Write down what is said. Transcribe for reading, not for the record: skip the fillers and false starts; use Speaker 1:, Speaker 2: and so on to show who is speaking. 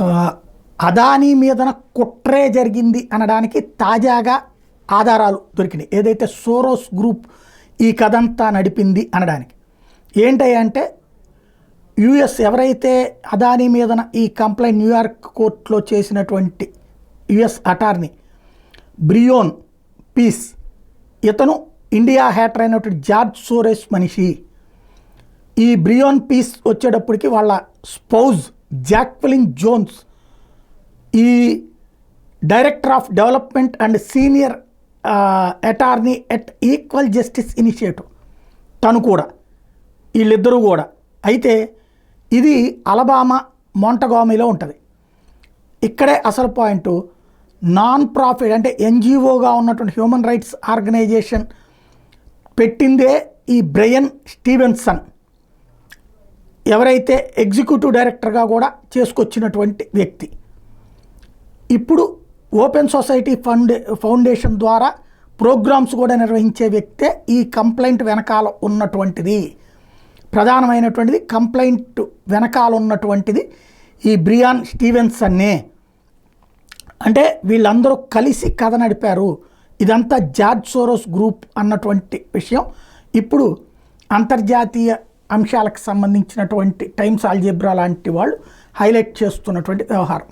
Speaker 1: ఆ, అదానీ మీదన కుట్రే జరిగింది అనడానికి తాజాగా ఆధారాలు దొరికినాయి. ఏదైతే సోరోస్ గ్రూప్ ఈ కథంతా నడిపింది అనడానికి ఏంటంటే యుఎస్ ఎవరైతే అదానీ మీదన ఈ కంప్లైంట్ న్యూయార్క్ కోర్టులో చేసినటువంటి యుఎస్ అటార్నీ బ్రియోన్ పీస్, ఇతను ఇండియా హ్యాటర్ అయినటువంటి జార్జ్ సోరెస్ మనిషి. ఈ బ్రియోన్ పీస్ వచ్చేటప్పటికి వాళ్ళ స్పౌజ్ జాక్వెలిన్ జోన్స్ ఈ director of development and senior attorney at equal justice initiative, తను కూడా, వీళ్ళిద్దరూ కూడా. అయితే ఇది అలబామా మోంటగామీలో ఉంటుంది. ఇక్కడే అసలు పాయింట్, నాన్ ప్రాఫిట్ అంటే ఎన్జిఓగా ఉన్నటువంటి హ్యూమన్ రైట్స్ ఆర్గనైజేషన్ పెట్టిందే ఈ బ్రయన్ స్టీవెన్సన్, ఎవరైతే ఎగ్జిక్యూటివ్ డైరెక్టర్గా కూడా చేసుకొచ్చినటువంటి వ్యక్తి. ఇప్పుడు ఓపెన్ సొసైటీ ఫౌండేషన్ ద్వారా ప్రోగ్రామ్స్ కూడా నిర్వహించే వ్యక్తే ఈ కంప్లైంట్ వెనకాల ఉన్నటువంటిది. ప్రధానమైనటువంటిది కంప్లైంట్ వెనకాల ఉన్నటువంటిది ఈ బ్రియాన్ స్టీవెన్సన్నే. అంటే వీళ్ళందరూ కలిసి కథ నడిపారు. ఇదంతా జార్జ్ సోరోస్ గ్రూప్ అన్నటువంటి విషయం ఇప్పుడు అంతర్జాతీయ అంశాలకు సంబంధించినటువంటి టైమ్స్ ఆల్జీబ్రా లాంటి వాళ్ళు హైలైట్ చేస్తున్నటువంటి వ్యవహారం.